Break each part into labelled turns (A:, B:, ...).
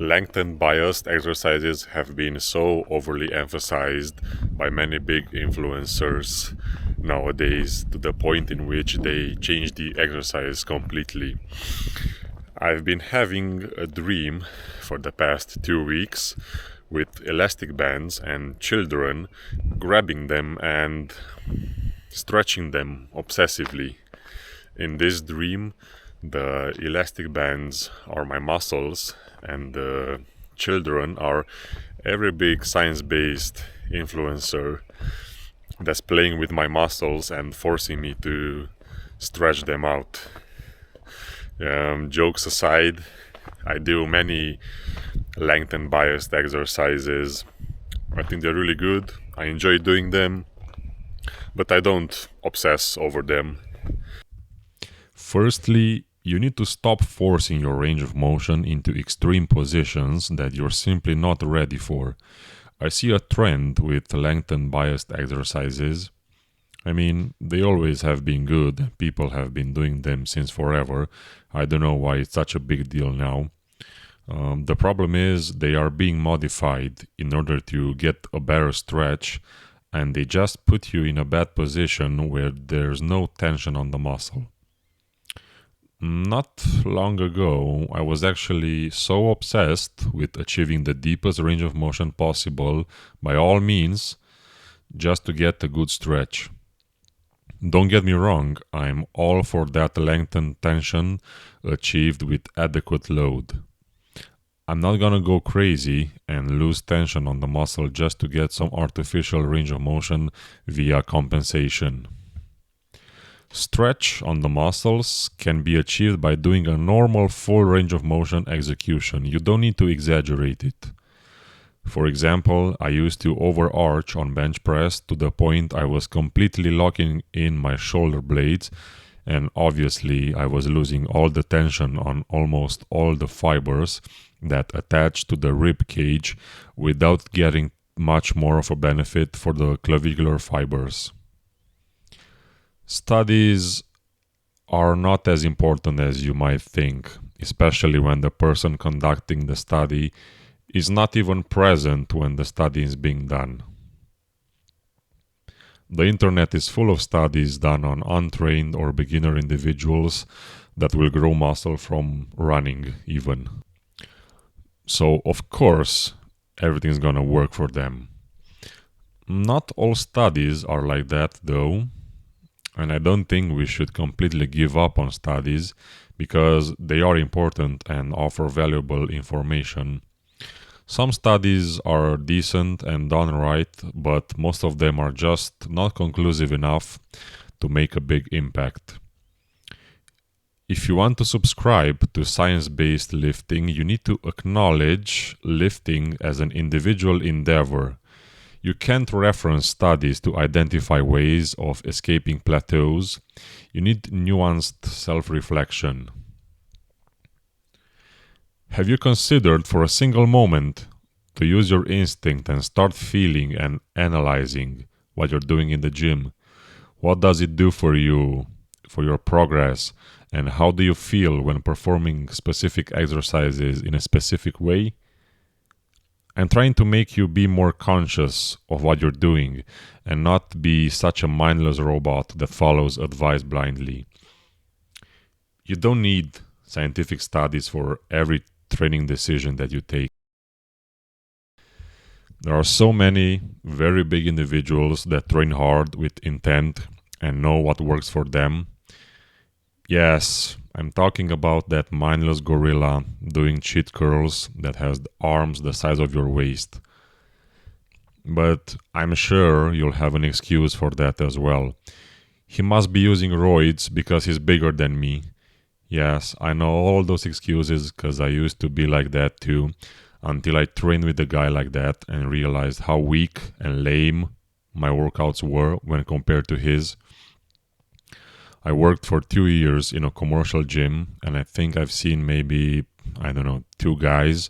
A: Lengthened biased exercises have been so overly emphasized by many big influencers nowadays to the point in which they change the exercise completely. I've been having a dream for the past 2 weeks with elastic bands and children grabbing them and stretching them obsessively. In this dream, the elastic bands are my muscles and the children are every big science-based influencer that's playing with my muscles and forcing me to stretch them out. Jokes aside, I do many lengthened biased exercises. I think they're really good. I enjoy doing them, but I don't obsess over them. Firstly, you need to stop forcing your range of motion into extreme positions that you're simply not ready for. I see a trend with lengthened biased exercises. I mean, they always have been good. People have been doing them since forever. I don't know why it's such a big deal now. The problem is they are being modified in order to get a better stretch, and they just put you in a bad position where there's no tension on the muscle. Not long ago, I was actually so obsessed with achieving the deepest range of motion possible by all means, just to get a good stretch. Don't get me wrong, I'm all for that lengthened tension achieved with adequate load. I'm not gonna go crazy and lose tension on the muscle just to get some artificial range of motion via compensation. Stretch on the muscles can be achieved by doing a normal full range of motion execution. You don't need to exaggerate it. For example, I used to overarch on bench press to the point I was completely locking in my shoulder blades, and obviously I was losing all the tension on almost all the fibers that attach to the rib cage without getting much more of a benefit for the clavicular fibers. Studies are not as important as you might think, especially when the person conducting the study is not even present when the study is being done. The internet is full of studies done on untrained or beginner individuals that will grow muscle from running even. So of course, everything's gonna work for them. Not all studies are like that though. And I don't think we should completely give up on studies because they are important and offer valuable information. Some studies are decent and done right, but most of them are just not conclusive enough to make a big impact. If you want to subscribe to science-based lifting, you need to acknowledge lifting as an individual endeavor. You can't reference studies to identify ways of escaping plateaus. You need nuanced self-reflection. Have you considered for a single moment to use your instinct and start feeling and analyzing what you're doing in the gym? What does it do for you, for your progress, and how do you feel when performing specific exercises in a specific way? I'm trying to make you be more conscious of what you're doing and not be such a mindless robot that follows advice blindly. You don't need scientific studies for every training decision that you take. There are so many very big individuals that train hard with intent and know what works for them. Yes, I'm talking about that mindless gorilla doing cheat curls that has arms the size of your waist. But I'm sure you'll have an excuse for that as well. He must be using roids because he's bigger than me. Yes, I know all those excuses because I used to be like that too, until I trained with a guy like that and realized how weak and lame my workouts were when compared to his. I worked for 2 years in a commercial gym, and I think I've seen maybe, 2 guys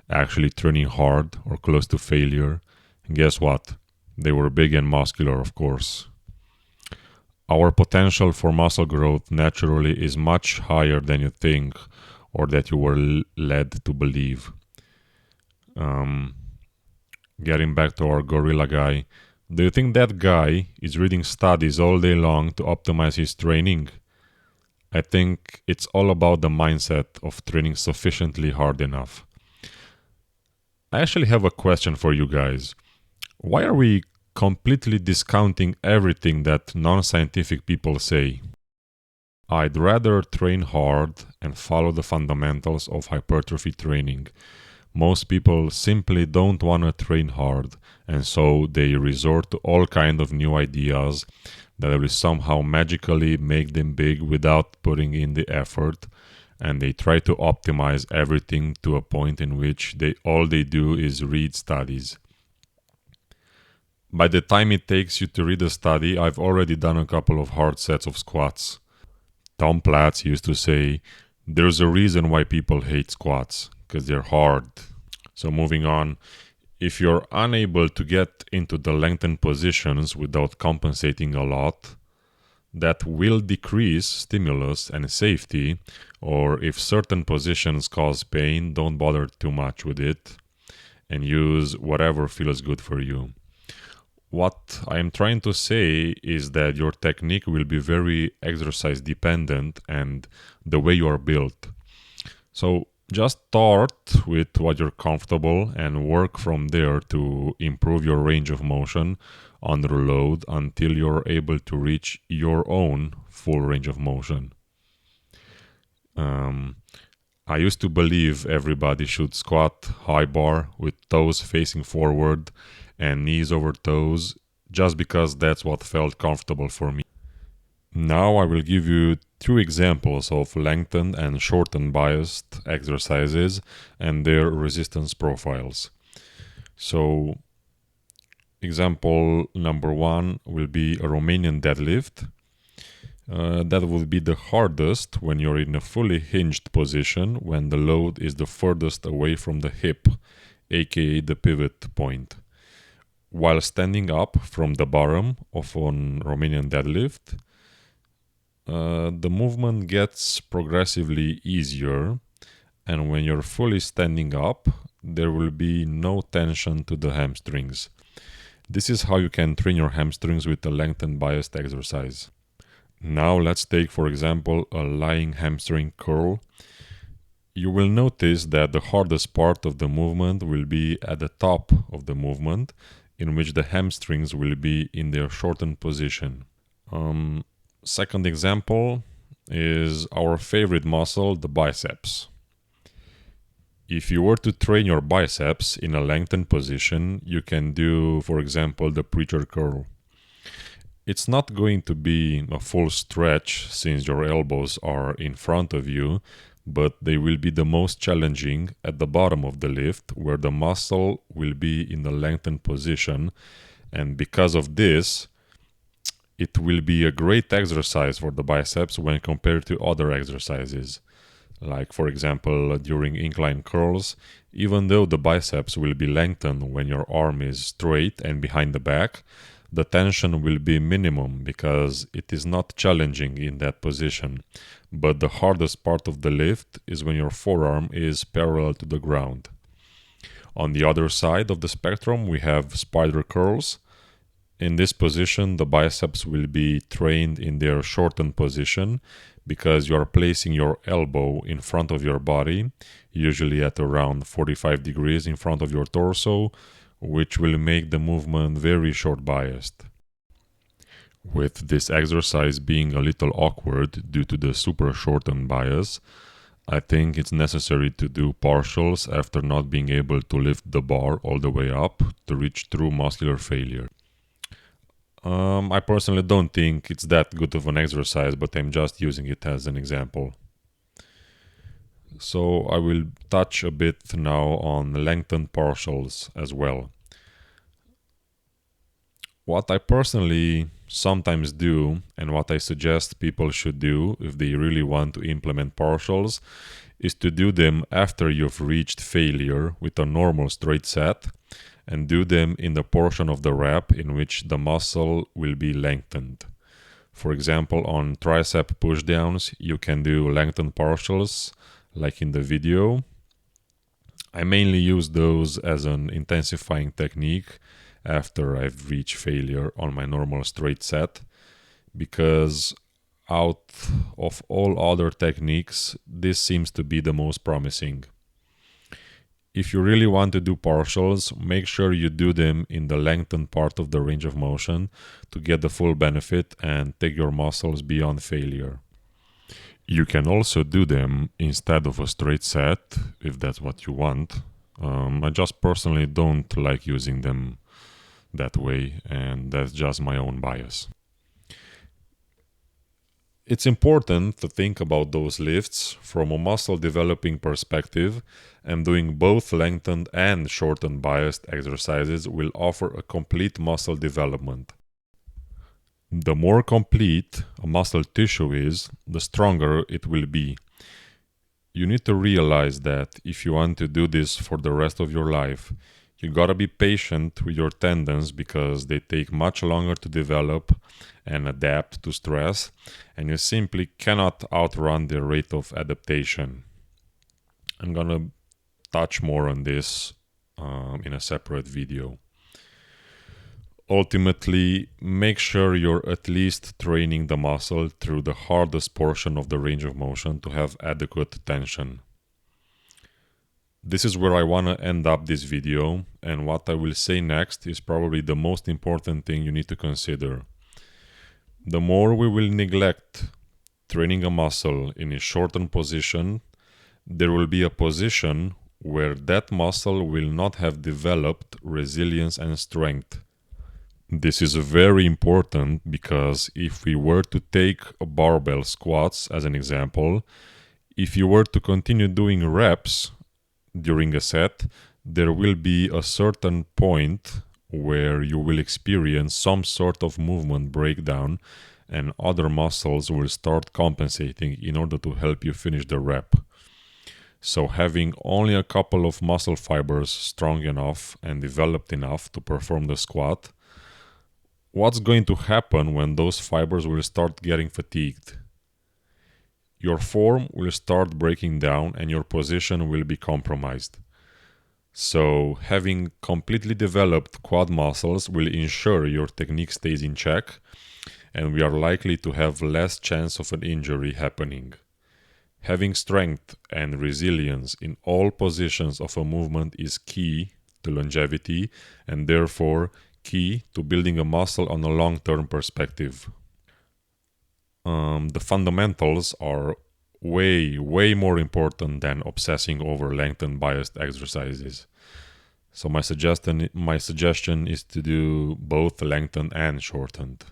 A: actually training hard or close to failure. And guess what? They were big and muscular, of course. Our potential for muscle growth naturally is much higher than you think or that you were led to believe. Um, Getting back to our gorilla guy, do you think that guy is reading studies all day long to optimize his training? I think it's all about the mindset of training sufficiently hard enough. I actually have a question for you guys. Why are we completely discounting everything that non-scientific people say? I'd rather train hard and follow the fundamentals of hypertrophy training. Most people simply don't want to train hard, and so they resort to all kind of new ideas that will somehow magically make them big without putting in the effort, and they try to optimize everything to a point in which all they do is read studies. By the time it takes you to read a study, I've already done a couple of hard sets of squats. Tom Platz used to say, there's a reason why people hate squats, because they're hard. So moving on, if you're unable to get into the lengthened positions without compensating a lot, that will decrease stimulus and safety, or if certain positions cause pain, don't bother too much with it and use whatever feels good for you. What I'm trying to say is that your technique will be very exercise dependent and the way you are built. So just start with what you're comfortable and work from there to improve your range of motion under load until you're able to reach your own full range of motion. I used to believe everybody should squat high bar with toes facing forward and knees over toes just because that's what felt comfortable for me. Now I will give you two examples of lengthened and shortened biased exercises and their resistance profiles. So example number one will be a Romanian deadlift. That will be the hardest when you're in a fully hinged position when the load is the furthest away from the hip, aka the pivot point. While standing up from the bottom of an Romanian deadlift, the movement gets progressively easier, and when you're fully standing up, there will be no tension to the hamstrings. This is how you can train your hamstrings with a lengthened biased exercise. Now let's take, for example, a lying hamstring curl. You will notice that the hardest part of the movement will be at the top of the movement, in which the hamstrings will be in their shortened position. Second example is our favorite muscle, the biceps. If you were to train your biceps in a lengthened position, you can do, for example, the preacher curl. It's not going to be a full stretch since your elbows are in front of you, but they will be the most challenging at the bottom of the lift where the muscle will be in the lengthened position, and because of this, it will be a great exercise for the biceps when compared to other exercises. Like, for example, during incline curls, even though the biceps will be lengthened when your arm is straight and behind the back, the tension will be minimum because it is not challenging in that position. But the hardest part of the lift is when your forearm is parallel to the ground. On the other side of the spectrum, we have spider curls. In this position, the biceps will be trained in their shortened position because you are placing your elbow in front of your body, usually at around 45 degrees in front of your torso, which will make the movement very short biased. With this exercise being a little awkward due to the super shortened bias, I think it's necessary to do partials after not being able to lift the bar all the way up to reach true muscular failure. I personally don't think it's that good of an exercise, but I'm just using it as an example. So I will touch a bit now on lengthened partials as well. What I personally sometimes do, and what I suggest people should do if they really want to implement partials, is to do them after you've reached failure with a normal straight set, and do them in the portion of the rep in which the muscle will be lengthened. For example, on tricep pushdowns, you can do lengthened partials, like in the video. I mainly use those as an intensifying technique after I've reached failure on my normal straight set, because out of all other techniques, this seems to be the most promising. If you really want to do partials, make sure you do them in the lengthened part of the range of motion to get the full benefit and take your muscles beyond failure. You can also do them instead of a straight set, if that's what you want. I just personally don't like using them that way, and that's just my own bias. It's important to think about those lifts from a muscle developing perspective, and doing both lengthened and shortened biased exercises will offer a complete muscle development. The more complete a muscle tissue is, the stronger it will be. You need to realize that if you want to do this for the rest of your life, you gotta be patient with your tendons because they take much longer to develop and adapt to stress, and you simply cannot outrun their rate of adaptation. I'm gonna touch more on this in a separate video. Ultimately, make sure you're at least training the muscle through the hardest portion of the range of motion to have adequate tension. This is where I want to end up this video, and what I will say next is probably the most important thing you need to consider. The more we will neglect training a muscle in a shortened position, there will be a position where that muscle will not have developed resilience and strength. This is very important because if we were to take a barbell squats as an example, if you were to continue doing reps during a set, there will be a certain point where you will experience some sort of movement breakdown and other muscles will start compensating in order to help you finish the rep. So having only a couple of muscle fibers strong enough and developed enough to perform the squat, what's going to happen when those fibers will start getting fatigued? Your form will start breaking down and your position will be compromised. So having completely developed quad muscles will ensure your technique stays in check, and we are likely to have less chance of an injury happening. Having strength and resilience in all positions of a movement is key to longevity and therefore key to building a muscle on a long-term perspective. The fundamentals are way more important than obsessing over lengthened biased exercises. So my suggestion is to do both lengthened and shortened.